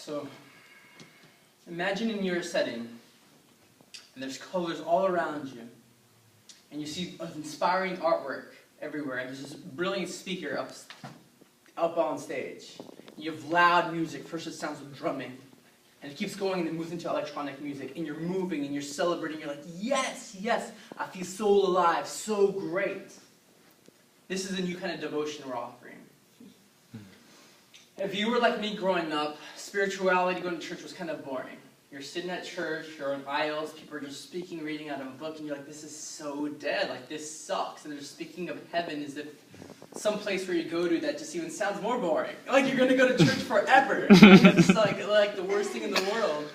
So, imagine in your setting, and there's colors all around you, and you see inspiring artwork everywhere, and there's this brilliant speaker up on stage. You have loud music. First it sounds with drumming, and it keeps going and it moves into electronic music, and you're moving and you're celebrating. You're like, yes, yes, I feel so alive, so great. This is a new kind of devotion we're offering. If you were like me growing up, spirituality, going to church was kind of boring. You're sitting at church, you're in aisles, people are just speaking, reading out of a book, and you're like, this is so dead, like this sucks. And they're speaking of heaven as if some place where you go to that just even sounds more boring. Like you're going to go to church forever. It's like the worst thing in the world.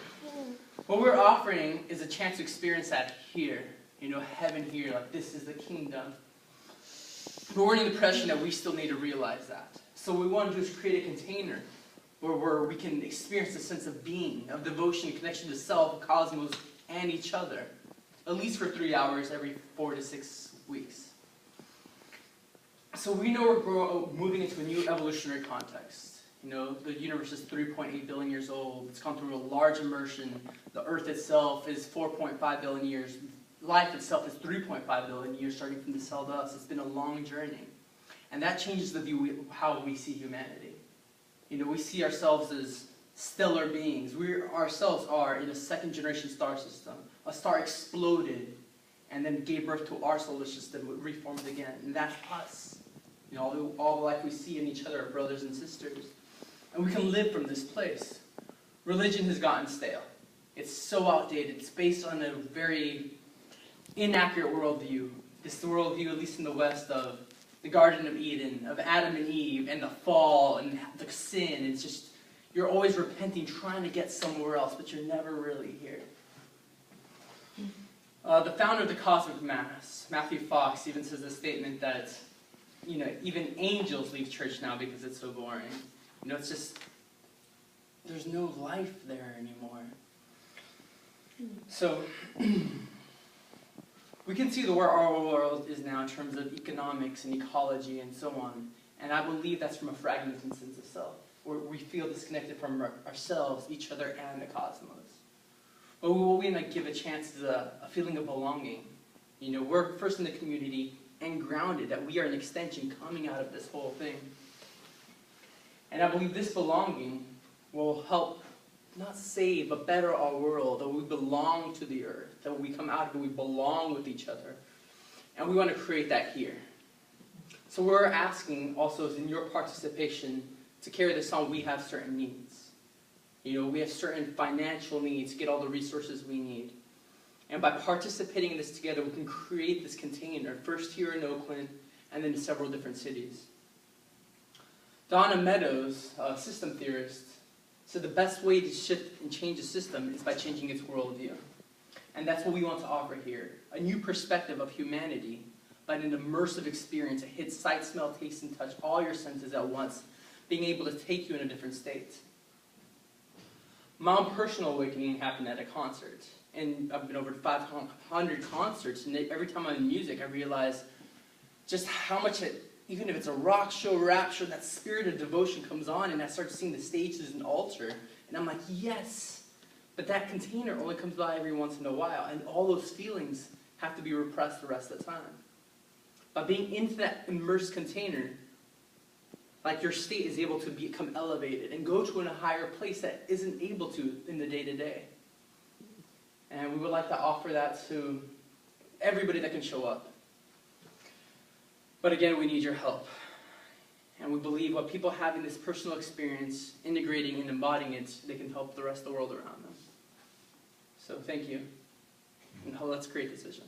What we're offering is a chance to experience that here. You know, heaven here, like this is the kingdom. But we're in the impression that we still need to realize that. So what we want to do is create a container where we can experience a sense of being, of devotion, connection to self, cosmos, and each other. At least for 3 hours every 4 to 6 weeks. So we know we're moving into a new evolutionary context. You know, the universe is 3.8 billion years old. It's gone through a large immersion. The Earth itself is 4.5 billion years. Life itself is 3.5 billion years, starting from the cell to us. It's been a long journey. And that changes the view of how we see humanity. You know, we see ourselves as stellar beings. We ourselves are in a second-generation star system. A star exploded and then gave birth to our solar system, reformed again. And that's us. You know, all the life we see in each other are brothers and sisters. And we can live from this place. Religion has gotten stale. It's so outdated. It's based on a very inaccurate worldview. This worldview, at least in the West, of the Garden of Eden, of Adam and Eve, and the fall, and the sin. It's just, you're always repenting, trying to get somewhere else, but you're never really here. The founder of the Cosmic Mass, Matthew Fox, even says a statement that, you know, even angels leave church now because it's so boring. You know, it's just, there's no life there anymore. So, we can see where our world is now in terms of economics and ecology and so on. And I believe that's from a fragmented sense of self, where we feel disconnected from ourselves, each other, and the cosmos. But what we want to give a chance is a feeling of belonging. You know, we're first in the community and grounded, that we are an extension coming out of this whole thing. And I believe this belonging will help not save, but better our world, that we belong to the earth, that when we come out of it, we belong with each other. And we want to create that here. So we're asking also is in your participation to carry this on. We have certain needs. You know, we have certain financial needs to get all the resources we need. And by participating in this together, we can create this container, first here in Oakland, and then in several different cities. Donna Meadows, a system theorist, said the best way to shift and change a system is by changing its worldview. And that's what we want to offer here. A new perspective of humanity, but an immersive experience that hits sight, smell, taste, and touch, all your senses at once, being able to take you in a different state. My own personal awakening happened at a concert. And I've been over to 500 concerts, and every time I'm in music, I realize just how much even if it's a rock show, rap show, that spirit of devotion comes on, and I start seeing the stage as an altar, and I'm like, yes, but that container only comes by every once in a while, and all those feelings have to be repressed the rest of the time. By being into that immersed container, like your state is able to become elevated and go to a higher place that isn't able to in the day-to-day. And we would like to offer that to everybody that can show up. But again, we need your help. And we believe what people have in this personal experience, integrating and embodying it, they can help the rest of the world around them. So thank you. And let's create this vision.